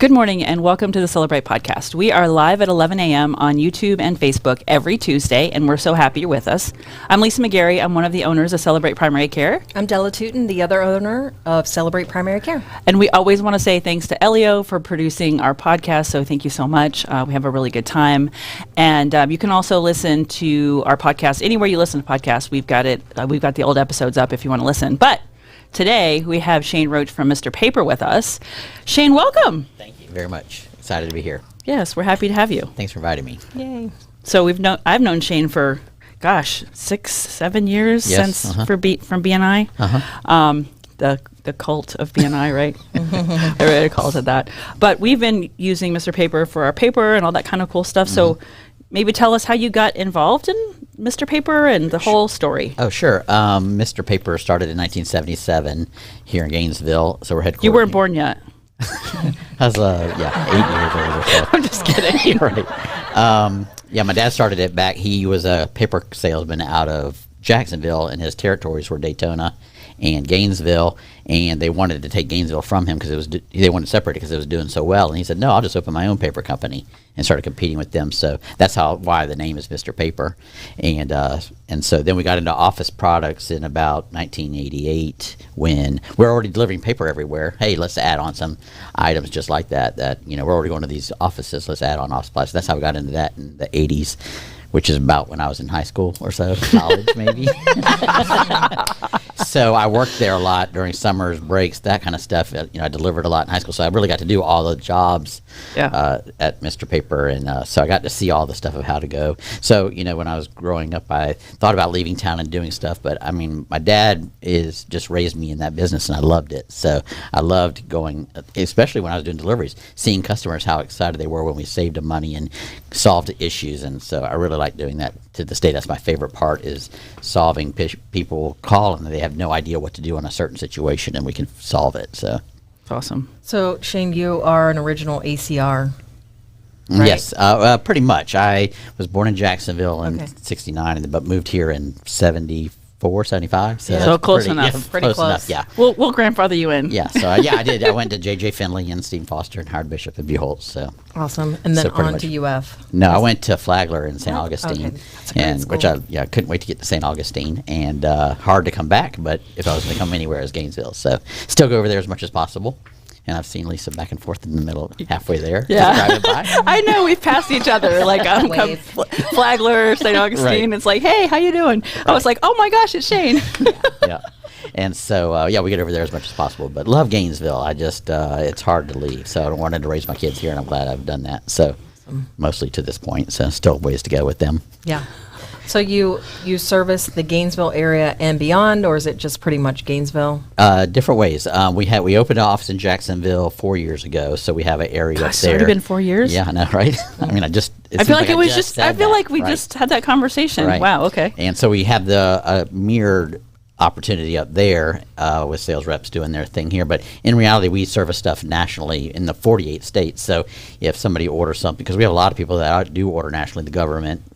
Good morning and welcome to the Celebrate podcast. We are live at 11 a.m. on YouTube and Facebook every Tuesday, and we're so happy you're with us. I'm Lisa McGarry. I'm one of the owners of Celebrate Primary Care. I'm Della Tootin, the other owner of Celebrate Primary Care. And we always want to say thanks to Elio for producing our podcast, so thank you so much. We have a really good time. And you can also listen to our podcast anywhere you listen to podcasts. We've got the old episodes up if you want to listen. But today, we have Shane Roach from Mr. Paper with us. Shane, welcome. Thank you very much. Excited to be here. Yes, we're happy to have you. Thanks for inviting me. Yay. So I've known Shane for, 6-7 years since from BNI. The cult of BNI, right? Everybody calls it that. But we've been using Mr. Paper for our paper and all that kind of cool stuff. So maybe tell us how you got involved in Mr. Paper and the whole story. Oh, sure. Mr. Paper started in 1977 here in Gainesville. So we're headquartered. You weren't born yet. I was, 8 years old or so. I'm just kidding. Right. My dad started it back. He was a paper salesman out of Jacksonville, and his territories were Daytona and Gainesville, and they wanted to take Gainesville from him because they wanted to separate it because it was doing so well. And he said, "No, I'll just open my own paper company," and started competing with them. So that's why the name is Mr. Paper. And so then we got into office products in about 1988 when we're already delivering paper everywhere. Hey, let's add on some items just like that. We're already going to these offices. Let's add on office supplies. That's how we got into that in the 80s. Which is about when I was in high school or so, college maybe. So I worked there a lot during summers, breaks, that kind of stuff. I delivered a lot in high school, so I really got to do all the jobs at Mr. Paper, and so I got to see all the stuff of how to go. So, when I was growing up, I thought about leaving town and doing stuff, but I mean, my dad just raised me in that business, and I loved it. So I loved going, especially when I was doing deliveries, seeing customers, how excited they were when we saved them money and solved issues, and so I really like doing that to this day. That's my favorite part, is solving people call and they have no idea what to do in a certain situation, and we can solve it. So It's awesome. So, Shane, you are an original ACR, right? Yes, pretty much. I was born in Jacksonville in 69, but moved here in 74, 75. So close enough. Yeah, Pretty close. enough, yeah. We'll grandfather you in. Yeah, so I did. I went to J.J. Finley and Steve Foster and Howard Bishop and Buchholz. So Awesome. And then So pretty on much. to UF. no, I went to Flagler in St. Augustine, Okay. That's a great and which school. I couldn't wait to get to St. Augustine, and hard to come back. But if I was going to come anywhere, it was Gainesville. So still go over there as much as possible. And I've seen Lisa back and forth in the middle, halfway there. Yeah. Just driving by. I know, we've passed each other, like Wave. Flagler, St. Augustine. Right. It's like, hey, how you doing? I was like, oh my gosh, it's Shane. Yeah. And so, we get over there as much as possible. But love Gainesville. I just, it's hard to leave. So I wanted to raise my kids here, and I'm glad I've done that. So mostly to this point. So still ways to go with them. Yeah. So you service the Gainesville area and beyond, or is it just pretty much Gainesville? Different ways. We opened an office in Jacksonville 4 years ago. So we have an area up It's there. already been 4 years? Yeah, I know, right? I mean, I feel like we just had that conversation. Right. Wow, okay. And so we have the mirrored opportunity up there with sales reps doing their thing here. But in reality, we service stuff nationally in the 48 states. So if somebody orders something, because we have a lot of people that do order nationally,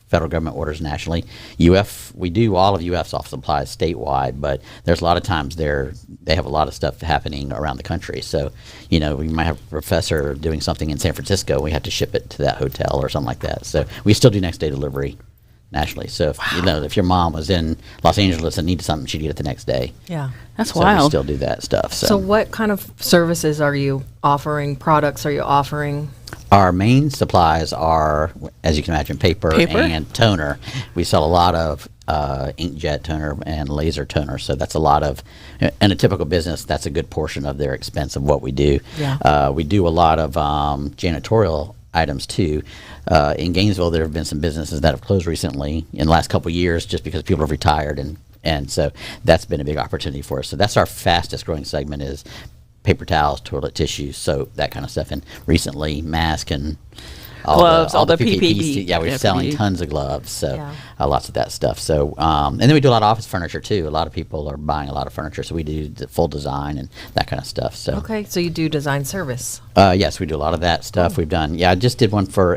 federal government orders nationally. We do all of UF's office supplies statewide, but there's a lot of times they have a lot of stuff happening around the country. So, we might have a professor doing something in San Francisco. We have to ship it to that hotel or something like that. So we still do next day delivery nationally. So if your mom was in Los Angeles and needed something, she'd get it the next day. Yeah. That's So we wild. still do that stuff. So what kind of services are you offering? Products are you offering? Our main supplies are, as you can imagine, paper? And toner. We sell a lot of inkjet toner and laser toner. So that's a lot of, in a typical business, that's a good portion of their expense of what we do. Yeah. We do a lot of janitorial items too. In Gainesville, there have been some businesses that have closed recently in the last couple of years just because people have retired, and so that's been a big opportunity for us. So that's our fastest growing segment, is paper towels, toilet tissue, soap, that kind of stuff. And recently, mask and Gloves, all the PPE. PPE. Yeah, we're Yeah, selling PPE. tons of gloves, so Yeah. lots of that stuff. So, and then we do a lot of office furniture too. A lot of people are buying a lot of furniture, so we do the full design and that kind of stuff. So, Okay, so you do design service. yes, we do a lot of that stuff. We've done, I just did one for,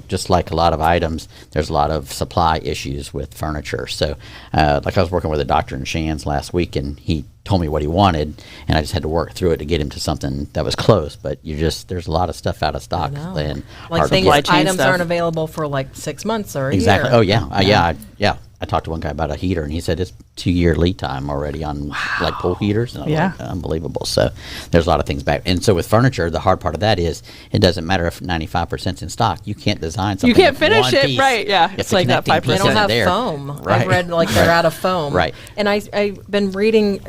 just like a lot of items, there's a lot of supply issues with furniture. So, like I was working with a doctor in Shands last week, and he told me what he wanted, and I just had to work through it to get him to something that was close. But there's a lot of stuff out of stock, and like things items stuff. aren't available for like 6 months or a exactly. year. Oh yeah, I talked to one guy about a heater, and he said it's 2-year lead time already on like pool heaters. And I was like, unbelievable. So there's a lot of things back. And so with furniture, the hard part of that is it doesn't matter if 95% is in stock. You can't design something. You can't with finish one it, piece. right? Yeah, If it's the like that connecting 5%. piece They don't isn't have there. foam. Right. I've read like they're out of foam. Right. And I've been reading,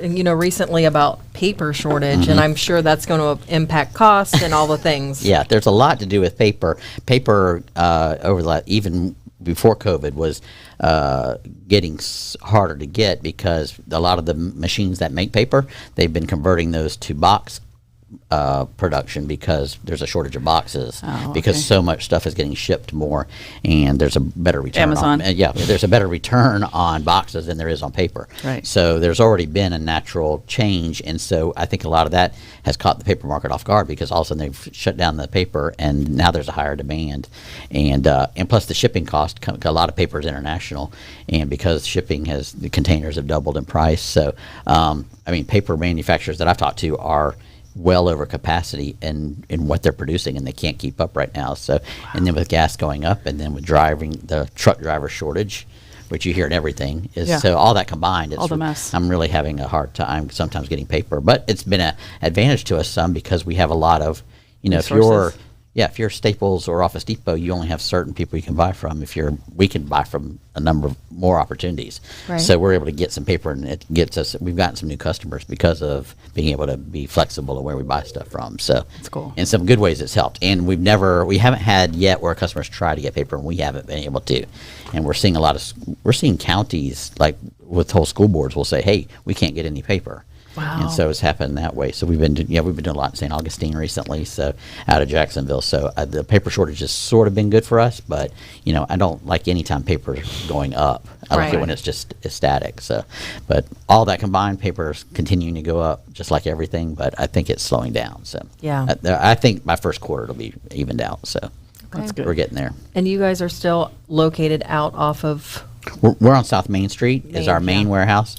about paper shortage, and I'm sure that's going to impact cost and all the things. Yeah, there's a lot to do with paper. Paper even before COVID was getting harder to get because a lot of the machines that make paper, they've been converting those to box production because there's a shortage of boxes because so much stuff is getting shipped more, and there's a better return. Amazon. There's a better return on boxes than there is on paper. Right. So there's already been a natural change, and so I think a lot of that has caught the paper market off guard because all of a sudden they've shut down the paper, and now there's a higher demand, and plus the shipping cost. A lot of paper is international, and because the containers have doubled in price. So paper manufacturers that I've talked to are well over capacity in what they're producing, and they can't keep up right now. So, and then with gas going up, and then with the truck driver shortage, which you hear in everything, so all that combined, all the mess. I'm really having a hard time sometimes getting paper, but it's been an advantage to us some because we have a lot of, resources. if you're Staples or Office Depot, you only have certain people you can buy from. We can buy from a number of more opportunities. Right. So we're able to get some paper, and it gets us. We've gotten some new customers because of being able to be flexible in where we buy stuff from. So that's cool. In some good ways, it's helped. And we haven't had yet where customers try to get paper, and we haven't been able to. And we're seeing counties like with whole school boards will say, "Hey, we can't get any paper." Wow. And so it's happened that way. So we've been doing a lot in St. Augustine recently, so out of Jacksonville. So the paper shortage has sort of been good for us, but I don't like any time paper going up. I like it when it's just static. So, but all that combined, paper is continuing to go up just like everything, but I think it's slowing down. So Yeah. I think my first quarter will be evened out. So That's good. we're getting there. And you guys are still located out off of... We're on South Main Street is our main yeah. warehouse.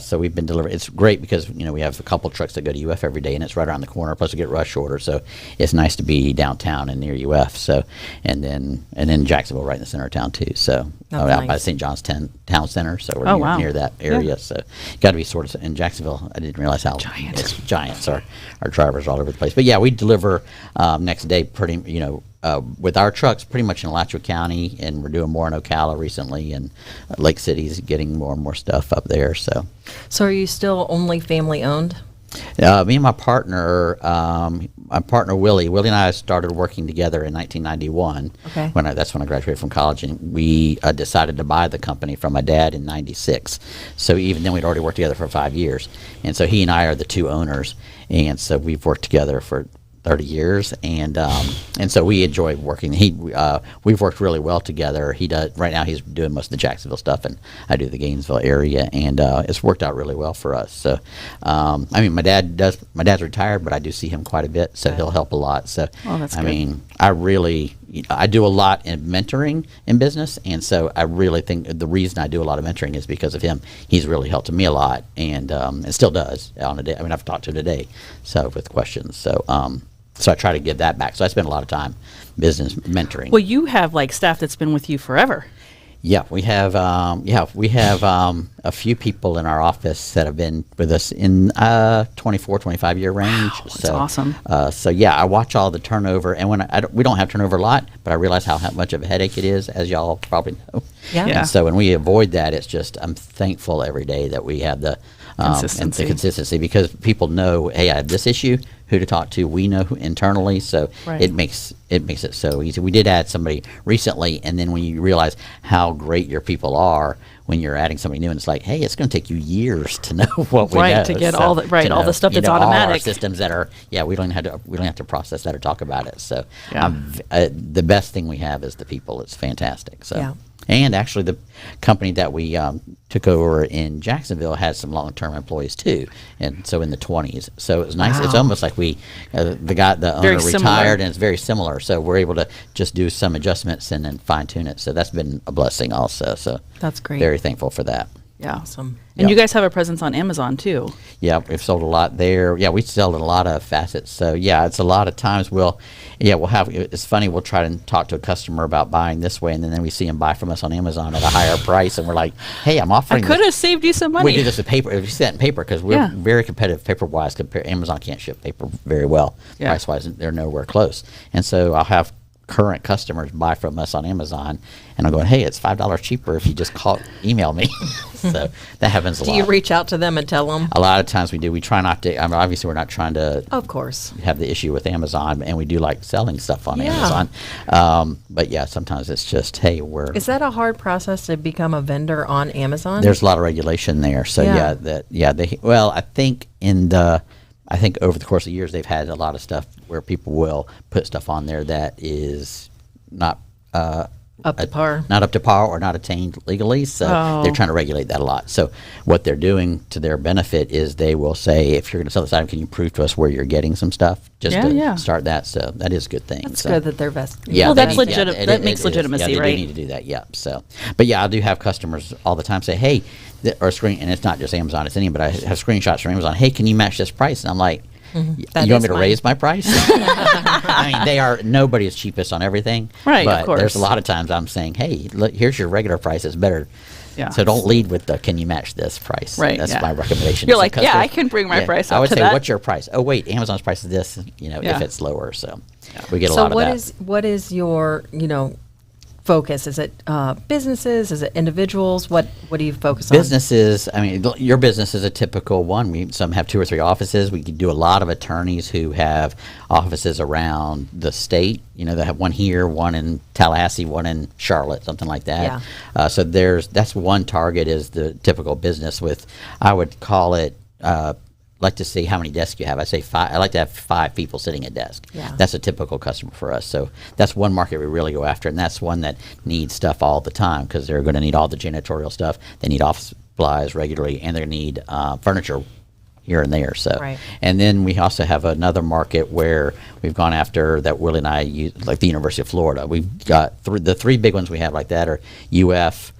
So we've been delivering. It's great because we have a couple trucks that go to UF every day, and it's right around the corner. Plus we get rush order, so it's nice to be downtown and near UF. So and then Jacksonville, right in the center of town too. So out by St. John's Town Center. So we're near that area. Yeah. So got to be sort of in Jacksonville. I didn't realize how it's giants. Our drivers are all over the place. But yeah, we deliver next day pretty. With our trucks, pretty much in Alachua County, and we're doing more in Ocala recently, and Lake City's getting more and more stuff up there. So are you still only family owned? Me and my partner Willie and I started working together in 1991. Okay. That's when I graduated from college, and we decided to buy the company from my dad in '96. So even then, we'd already worked together for 5 years, and so he and I are the two owners, and so we've worked together for 30 years, and so we enjoy working. We've worked really well together. He does right now. He's doing most of the Jacksonville stuff, and I do the Gainesville area, and it's worked out really well for us. So, my dad's retired, but I do see him quite a bit, so he'll help a lot. So, that's good. I do a lot in mentoring in business, and so I really think the reason I do a lot of mentoring is because of him. He's really helped me a lot, and still does on a day. I've talked to him today, so with questions. So I try to give that back. So I spend a lot of time business mentoring. Well, you have staff that's been with you forever. Yeah, we have a few people in our office that have been with us in 24, 25 year range. Wow, that's awesome. So yeah, I watch all the turnover, and when we don't have turnover a lot, but I realize how much of a headache it is, as y'all probably know. Yeah. And so when we avoid that, it's just I'm thankful every day that we have the consistency because people know, hey, I have this issue, who to talk to. We know who internally, so it makes it so easy. We did add somebody recently, and then when you realize how great your people are, when you're adding somebody new, and it's like, hey, it's going to take you years to know what we know. To get all the stuff that's automatic. All our systems that are, we don't have to process that or talk about it. So the best thing we have is the people. It's fantastic. So. Yeah. And actually, the company that we took over in Jacksonville had some long-term employees too, and so in the 20s. So it was nice. Wow. It's almost like the owner retired, and it's very similar. So we're able to just do some adjustments and then fine-tune it. So that's been a blessing also. So that's great. Very thankful for that. Yeah. Awesome. And Yep. you guys have a presence on Amazon too. Yeah, we've sold a lot there. Yeah, we sell in a lot of facets. So yeah, it's a lot of times we'll have. It's funny. We'll try to talk to a customer about buying this way, and then we see them buy from us on Amazon at a higher price, and we're like, "Hey, I'm I offering." could have saved you some money. We do this with paper. If you see that in paper, because we're Yeah. very competitive paper wise. Amazon can't ship paper very well Yeah. price wise. They're nowhere close. And so I'll have current customers buy from us on Amazon, and I'm going, hey, it's $5 cheaper if you just email me. So that happens a lot. Do you reach out to them and tell them? A lot of times we do. We try not to. I mean, obviously, we're not trying to Of course. have the issue with Amazon, and we do like selling stuff on Yeah. Amazon. But yeah, sometimes it's just, hey, Is that a hard process to become a vendor on Amazon? there's a lot of regulation there. So Yeah. I think over the course of years they've had a lot of stuff where people will put stuff on there that is not up to par. not up to par or not attained legally. So Oh. they're trying to regulate that a lot. So what they're doing to their benefit is they will say, if you're going to sell this item, can you prove to us where you're getting some stuff? Just Yeah, to yeah. start that. So that is a good thing. That's So- good that they're yeah, Well, they that's need- legit- it- that it- makes it is. legitimacy, yeah, they right? do need to do that. Yeah. So, but yeah, I do have customers all the time say, "Hey," or screen, and it's not just Amazon; it's any. But I have screenshots from Amazon. Hey, can you match this price? And I'm like, That you want is me to mine. raise my price? I mean, nobody is cheapest on everything, Right, of But course. there's a lot of times I'm saying, "Hey, look, here's your regular price. It's better." Yeah. So don't lead with the "Can you match this price?" Right, That's yeah. my recommendation. You're So like, yeah, I can bring my price I up would to say, that. "What's your price?" Oh, wait, Amazon's price is this. Yeah. If it's lower, so we get a So lot of that. what is your focus? Is it businesses? Is it individuals? What do you focus on? Businesses, I mean, your business is a typical one. Some have 2 or 3 offices. We could do a lot of attorneys who have offices around the state. They have one here, one in Tallahassee, one in Charlotte, something like that. Yeah. So that's one target is the typical business with, I would call it, like to see how many desks you have. I say 5. I like to have 5 people sitting at a desk. Yeah. That's a typical customer for us. So that's one market we really go after, and that's one that needs stuff all the time because they're going to need all the janitorial stuff. They need office supplies regularly, and they need furniture here and there. So, Right. And then we also have another market where we've gone after that Willie and I use, like the University of Florida. We've got the 3 big ones we have like that are UF.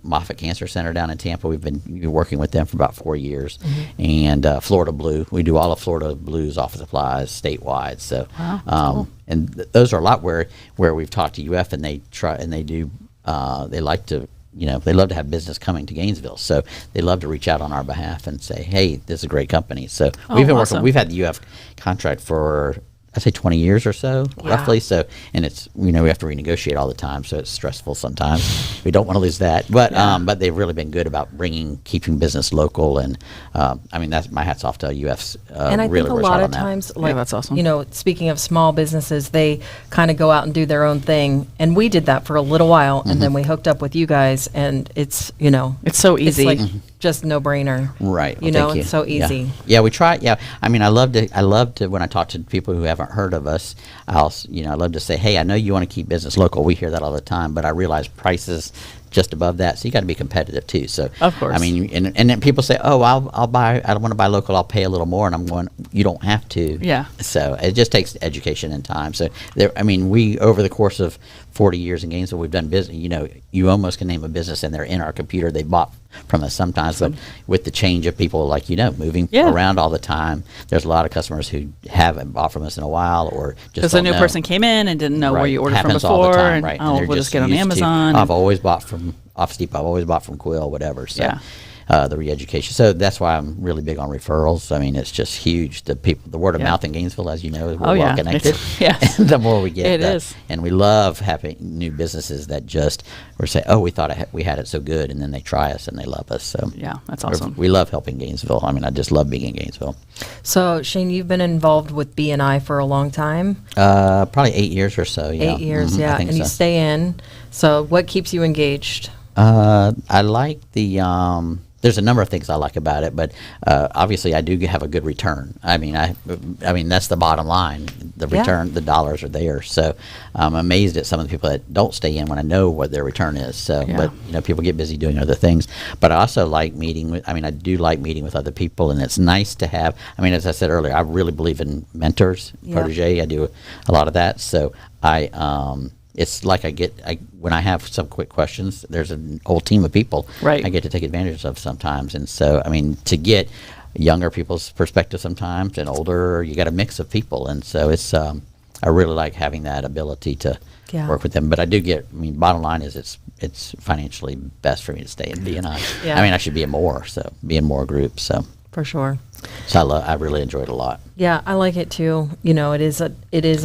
Moffitt Cancer Center down in Tampa. We've been working with them for about 4 years, and Florida Blue. We do all of Florida Blue's office supplies statewide. So, Wow, that's cool. and those are a lot where we've talked to UF and they try and they do. They like to. They love to have business coming to Gainesville, so they love to reach out on our behalf and say, "Hey, this is a great company." So we've been working. Awesome. We've had the UF contract for, I'd say 20 years or so, roughly. So, and it's, we have to renegotiate all the time, so it's stressful sometimes. We don't want to lose that. But but they've really been good about keeping business local. And I mean, that's my hat's off to UF's. And I really think a works lot hard of on that. times, like, that's awesome. speaking of small businesses, they kind of go out and do their own thing. And we did that for a little while, and then we hooked up with you guys, and it's, It's so easy. It's like just no brainer. Right. You Well, know, thank it's so Yeah. easy. Yeah, we try. Yeah. I mean, I love to when I talk to people who haven't heard of us, I love to say, "Hey, I know you want to keep business local. We hear that all the time, but I realize prices just above that, so you got to be competitive too." So, Of course. I mean, and then people say, "Oh, I'll buy. I don't want to buy local. I'll pay a little more." And I'm going, "You don't have to." Yeah. So it just takes education and time. So we over the course of 40 years in Gainesville, we've done business. You almost can name a business and they're in our computer. They bought from us sometimes, but with the change of people moving Yeah. around all the time, there's a lot of customers who haven't bought from us in a while or just Because a don't new know. person came in and didn't know where Right. you ordered from Happens before, all the time, and right? And they're we'll just get on used to, Amazon. I've always bought from Office Depot. I've always bought from Quill, whatever. So, Yeah. the re-education. So that's why I'm really big on referrals. I mean, it's just huge. The word of Yeah. mouth in Gainesville, as you know, is we're Oh, well yeah. connected. Yes. And the more we get, It is. and we love having new businesses that just or say, "Oh, we thought we had it so good," and then they try us and they love us. So Yeah, that's awesome. We love helping Gainesville. I mean, I just love being in Gainesville. So, Shane, you've been involved with B&I for a long time. Probably 8 years or so. Yeah. 8 years, Mhm, I yeah. think And you so. stay in. So, what keeps you engaged? I like the. There's a number of things I like about it, but obviously I do have a good return. I mean, that's the bottom line. The Yeah. return, the dollars are there. So I'm amazed at some of the people that don't stay in when I know what their return is. So, Yeah. but people get busy doing other things. But I also like meeting with. I mean, I do like meeting with other people, and it's nice to have. I mean, as I said earlier, I really believe in mentors, Yeah. protege. I do a lot of that. So it's like when I have some quick questions, there's an whole team of people Right. I get to take advantage of sometimes. And so, I mean, to get younger people's perspective sometimes and older, you got a mix of people. And so it's, I really like having that ability to work with them. But I do bottom line is it's financially best for me to stay in BNI. Yeah. I mean, I should be in more groups. So For sure. So I really enjoyed it a lot. Yeah, I like it too. You know, it is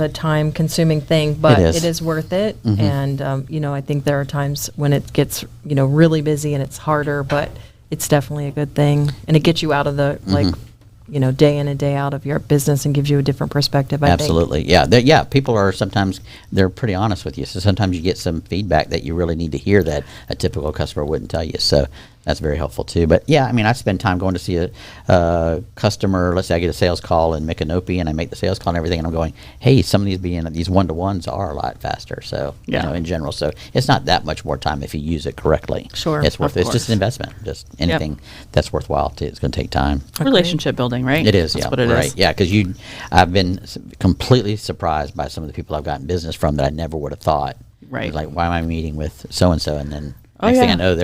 a time consuming thing, but it is worth it. Mm-hmm. And you know, I think there are times when it gets, you know, really busy and it's harder, but it's definitely a good thing, and it gets you out of the like, you know, day in and day out of your business and gives you a different perspective. I Absolutely. think. Yeah. People are sometimes, they're pretty honest with you. So sometimes you get some feedback that you really need to hear that a typical customer wouldn't tell you. So that's very helpful too. But yeah, I mean, I spend time going to see a customer. Let's say I get a sales call in Micanopy and I make the sales call and everything, and I'm going, hey, some of these one-to-ones are a lot faster. So, you know, in general. So it's not that much more time if you use it correctly. Sure. It's worth it. It's just an investment. Just anything that's worthwhile it's going to take time. Relationship building, right? It is, That's what it is. Yeah, because I've been completely surprised by some of the people I've gotten business from that I never would have thought. Right. Like, why am I meeting with so-and-so? And then next thing I know,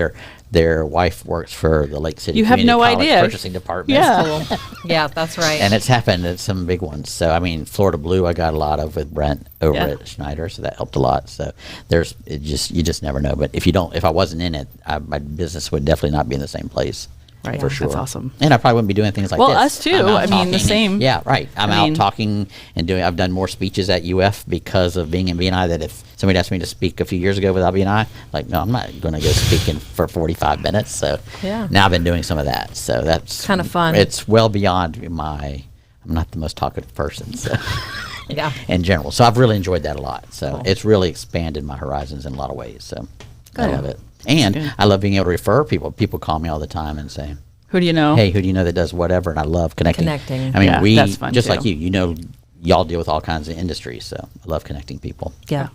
their wife works for the Lake City You have Community no College idea. purchasing department. Yeah. Cool. Yeah, that's right. And it's happened at some big ones. So, I mean, Florida Blue, I got a lot of with Brent over at Schneider, so that helped a lot. So, you just never know. But if I wasn't in it, my business would definitely not be in the same place. Right. For sure. That's awesome. And I probably wouldn't be doing things like this. Well, us too. I'm out I mean, the talking. same. Yeah, right. I'm out talking and I've done more speeches at UF because of being in BNI, that if somebody asked me to speak a few years ago without BNI, like, no, I'm not going to go speaking for 45 minutes. So now I've been doing some of that. So that's kind of fun. It's well beyond I'm not the most talkative person. So. Yeah. In general. So I've really enjoyed that a lot. So it's really expanded my horizons in a lot of ways. So I love it. And I love being able to refer people. People call me all the time and say, who do you know? Hey, who do you know that does whatever? And I love connecting. Connecting. I mean, that's fun just too. like you know, y'all deal with all kinds of industries. So I love connecting people. Yeah.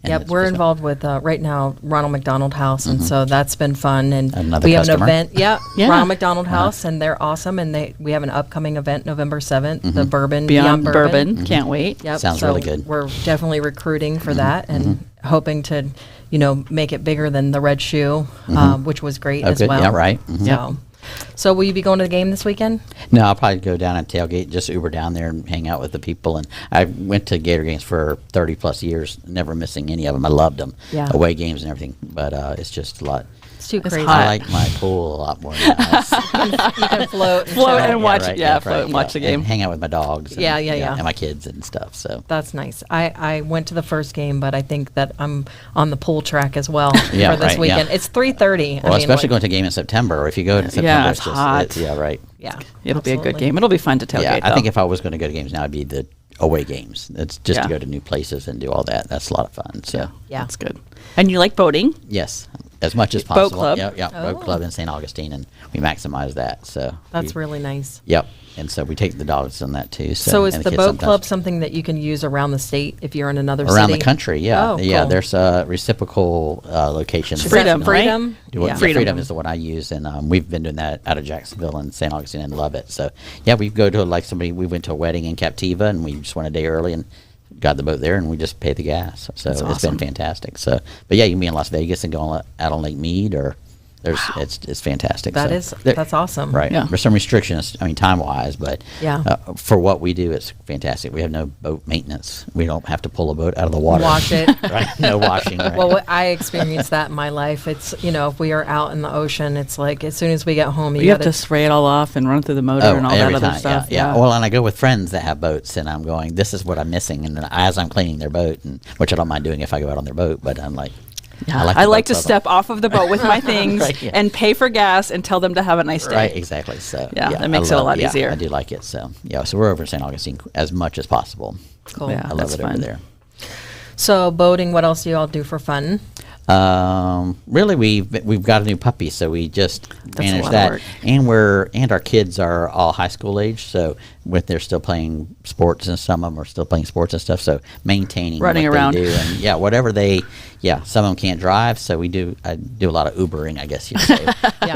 And Yep, we're involved with right now Ronald McDonald House, and so that's been fun. And Another we have customer. an event, Yeah. Ronald McDonald House, and they're awesome. And we have an upcoming event November 7th, the Bourbon Beyond Bourbon. Can't wait. Yep, Sounds so really good. We're definitely recruiting for that and hoping to, you know, make it bigger than the Red Shoe, which was great as good. well. Yeah, right. Mhm. So will you be going to the game this weekend? No, I'll probably go down and tailgate, just Uber down there and hang out with the people. And I went to Gator games for 30 plus years, never missing any of them. I loved them, away games and everything. But it's just a lot. It's too crazy. I like my pool a lot more than us. You can float and Float chill. and watch. right, Float and watch the game. And hang out with my dogs. And, Yeah. And my kids and stuff. So That's nice. I went to the first game, but I think that I'm on the pool track as well Yeah, for this right, weekend. yeah. It's 3:30. Well, especially going to a game in September. Or if you go in September, it's hot. right. Yeah, It'll be a good absolutely. game. It'll be fun to tailgate. Yeah, I though. think if I was going to go to games now, it'd be the away games. It's just to Yeah. go to new places and do all that. That's a lot of fun. So Yeah. That's good. And you like boating? yes, as much as Boat possible. club? Yeah, Oh. boat club in St. Augustine, and we maximize that. So That's we, really nice. Yep, and so we take the dogs on that too. So is and the kids boat sometimes. club something that you can use around the state if you're in another city? Around the country? Yeah, Oh, yeah. cool. There's reciprocal locations. Is Freedom, that right? Freedom? Yeah. Freedom is the one I use, and we've been doing that out of Jacksonville and St. Augustine and love it. So yeah, we go to we went to a wedding in Captiva, and we just went a day early and got the boat there, and we just pay the gas. So That's it's awesome. been fantastic. So, but yeah, you can be in Las Vegas and go out on Lake Mead, or it's fantastic. That's awesome. Right. Yeah. There's some restrictions, I mean, time-wise, but Yeah. for what we do, it's fantastic. We have no boat maintenance. We don't have to pull a boat out of the water. Wash it. Right? No washing. Right? Well, I experienced that in my life. It's, you know, if we are out in the ocean, it's like as soon as we get home, You have to spray it all off and run through the motor and all that every other time, stuff. Yeah. Well, and I go with friends that have boats, and I'm going, this is what I'm missing. And then as I'm cleaning their boat, and which I don't mind doing if I go out on their boat, but I'm like, Yeah. the I like boat to club. step off of the boat with my things Right, yeah. and pay for gas and tell them to have a nice day. Right, exactly. So Yeah, that I makes it a love- lot easier. I do like it. So so we're over in St. Augustine as much as possible. Cool. Yeah. I love That's it over fun. there. So boating, what else do you all do for fun? Really, we've got a new puppy, so we just manage a lot of that, work. and our kids are all high school age, so they're still playing sports, and some of them are still playing sports and stuff. So maintaining Running what around. they do, and whatever some of them can't drive, so I do a lot of Ubering, I guess you could say.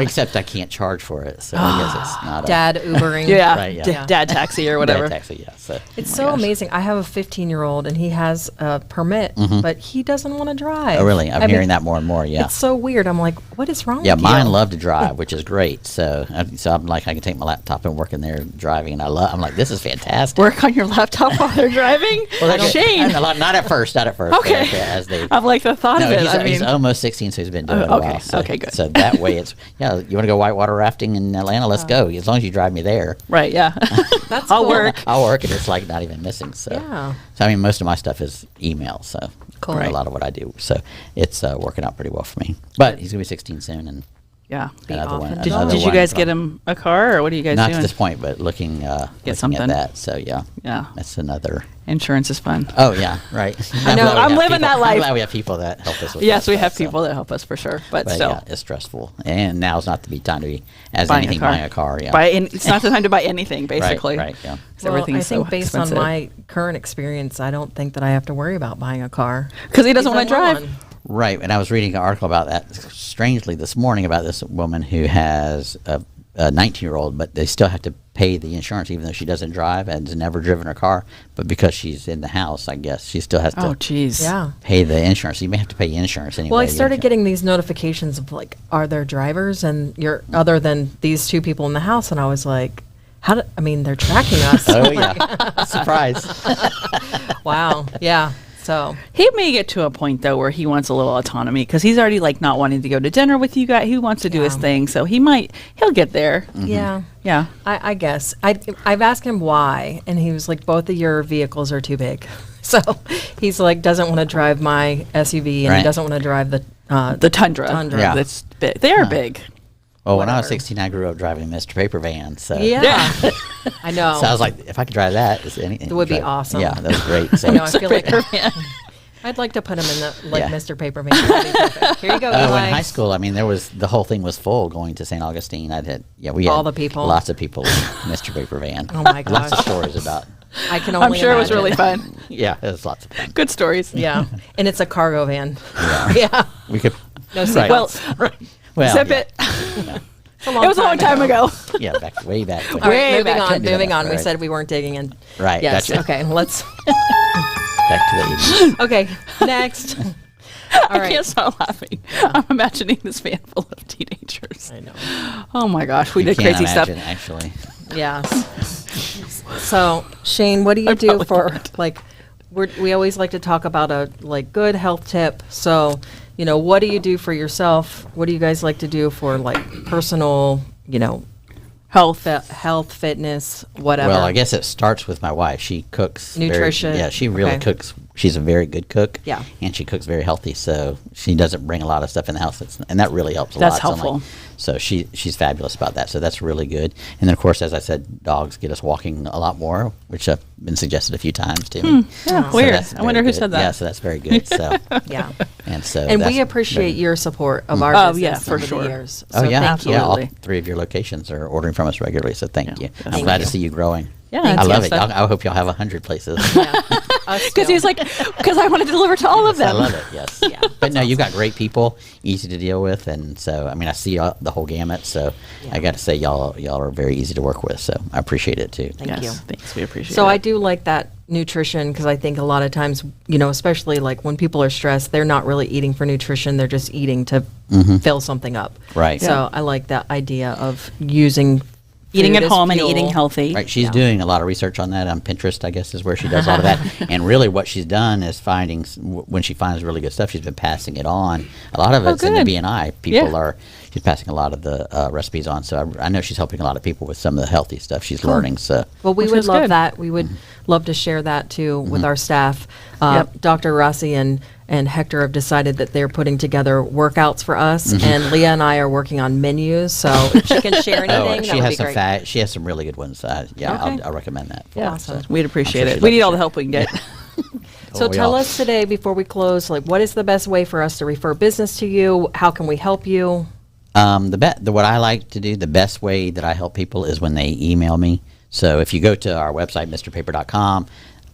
Except I can't charge for it, so I guess it's not Dad Ubering. Yeah, Right, yeah. Dad taxi or whatever. taxi, yeah. So It's so amazing. I have a 15-year-old and he has a permit, but he doesn't want to drive. oh, really? I'm hearing that more and more. Yeah. It's so weird. I'm like, what is wrong Yeah, with mine you? love to drive, which is great. So I'm like, I can take my laptop and work in there driving, and I'm like, this is fantastic. Work on your laptop while they're driving. Shane. Not at first. Okay. As they, I'm like the thought of it. he's almost 16, so he's been doing it a okay. while. So, Okay, good. So that way, it's you want to go whitewater rafting in Atlanta? Let's go. As long as you drive me there, Right. Yeah. That's I'll cool. work. I'll work, and it's like not even missing. So Yeah. So I mean, most of my stuff is email. So Cool. a Right. lot of what I do. So it's working out pretty well for me. But he's gonna be 16 soon, and Yeah. another off one. and Did, another did you one guys from- get him a car, or what are you guys Not doing? to this point, but looking something. at that. So yeah, Yeah. that's another. Insurance is fun. Oh yeah, right. I know, I'm living that life. I'm glad we have people that help us with Yes, that we stuff, have so. people that help us for sure, but But still. yeah, it's stressful, and now's not the time to be Buying buying a car. Yeah, It's not the time to buy anything, basically. Right. Yeah. 'Cause Well, everything's I think so based expensive. on my current experience, I don't think that I have to worry about buying a car. Because he doesn't want to drive. One. Right, and I was reading an article about that strangely this morning about this woman who has a 19-year-old, but they still have to pay the insurance even though she doesn't drive and has never driven her car. But because she's in the house, I guess she still has Oh, to jeez. Yeah. pay the insurance. You may have to pay insurance anyway. Well, I started getting these notifications of like, are there drivers and you're other than these two people in the house? And I was like, they're tracking us. Oh yeah, surprise! Wow. Yeah. So He may get to a point though where he wants a little autonomy because he's already like not wanting to go to dinner with you guys. He wants to do his Yeah. thing, so he'll get there. yeah. Yeah. I guess I've asked him why, and he was like, both of your vehicles are too big. So he's like, doesn't want to drive my SUV, and Right. he doesn't want to drive the The Tundra. Tundra. Yeah. That's big. They are big. Well, when I was Whatever. 16, I grew up driving a Mr. Paper van. So Yeah. I know. So I was like, if I could drive that, It would be awesome. Yeah, that was great. So I know. I feel like Yeah. I'd like to put him in the Yeah. Mr. Paper van. That'd be perfect. Here you go, in Eli. high school, I mean, the whole thing was full going to St. Augustine. We had All the people. lots of people in Mr. Paper van. Oh my Lots of gosh. stories about. I can only I'm sure it was imagine. really fun. Yeah, it was lots of fun. Good stories. Yeah, and it's a cargo van. Yeah, Yeah, we could. no Right. seatbelts. Well, Zip yeah, it. It's a It was a long time ago. Yeah, way back. All right, Way moving back. on. Can't do Moving that. on. We Right. said we weren't digging in. Right. Yes. Gotcha. Okay. Let's. Back to the 80s. Okay. Next. All I right. can't stop laughing. I'm imagining this van full of teenagers. I know. Oh my gosh, we You did can't crazy stuff. imagine, actually. Yes. So Shane, what do you do probably for not. like? We always like to talk about a like good health tip. So what do you do for yourself? What do you guys like to do for like personal? Health. Health, fitness, whatever. Well, I guess it starts with my wife. She cooks. Nutrition. Yeah, she really Okay. cooks. She's a very good cook. Yeah. And she cooks very healthy, so she doesn't bring a lot of stuff in the house. And that really helps a That's lot. So I'm helpful. like- So she's fabulous about that. So that's really good. And then, of course, as I said, dogs get us walking a lot more, which have been suggested a few times to me. Yeah, So weird. that's I wonder very who good. said that. Yeah, so that's very good. So yeah. and so And that's we appreciate very- your support of our Oh, business yeah, for over sure. the years. Oh So yeah, thank you. yeah. All Absolutely. 3 of your locations are ordering from us regularly, so thank you. I'm Thank glad you. to see you growing. Yeah, I that's love good it. stuff. I hope y'all have 100 places. Because he's like, because I want to deliver to all of I them. love it. Yes. Yeah. But no, you've got great people, easy to deal with, and so I mean, I see the whole gamut. So I got to say, y'all are very easy to work with. So I appreciate it too. Thank Yes, you. thanks. We appreciate it. So I do like that nutrition because I think a lot of times, especially like when people are stressed, they're not really eating for nutrition. They're just eating to fill something up. Right. So I like that idea of using eating food at as home and fuel. eating healthy. Right. She's doing a lot of research on that on Pinterest, I guess, is where she does a lot of that. And really, what she's done is finding when she finds really good stuff, she's been passing it on. A lot of it's in the good. BNI. People Yeah. are. She's passing a lot of the recipes on. So I know she's helping a lot of people with some of the healthy stuff she's learning. So Well, we Which would is love good. that. We would love to share that too with our staff. Yep. Dr. Rossi and Hector have decided that they're putting together workouts for us, and Leah and I are working on menus. So if she can share anything, oh, that she would has be some great. she has some really good ones. Yeah, Okay. I'll recommend that. Yeah, Awesome. we'd appreciate I'm sure it. she'd We love need to all the share. help we can get. So tell us today, before we close, like, what is the best way for us to refer business to you? How can we help you? What I like to do, the best way that I help people is when they email me. So if you go to our website, mrpaper.com,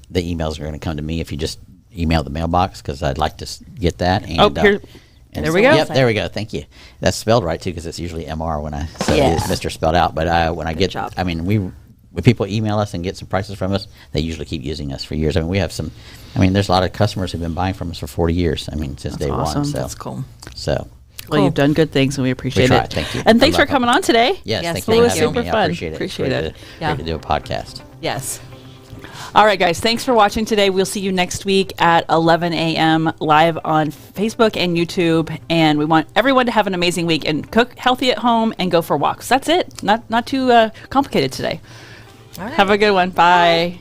the emails are going to come to me if you just email the mailbox, because I'd like to get that. And, there we go. Yep, there we go. Thank you. That's spelled right, too, because it's usually MR when I say it is Mr. spelled out. But when I get, I mean, when people email us and get some prices from us, they usually keep using us for years. I mean, we have some, there's a lot of customers who've been buying from us for 40 years. Since day one. So. That's cool. So. Well, you've done good things, and we appreciate it. Thank you. And thanks for coming on today. Yes, thank you. It was super fun. I appreciate it. Appreciate it. Great to do a podcast. Yes. All right, guys. Thanks for watching today. We'll see you next week at 11 a.m. live on Facebook and YouTube. And we want everyone to have an amazing week and cook healthy at home and go for walks. That's it. Not too complicated today. All right. Have a good one. Bye.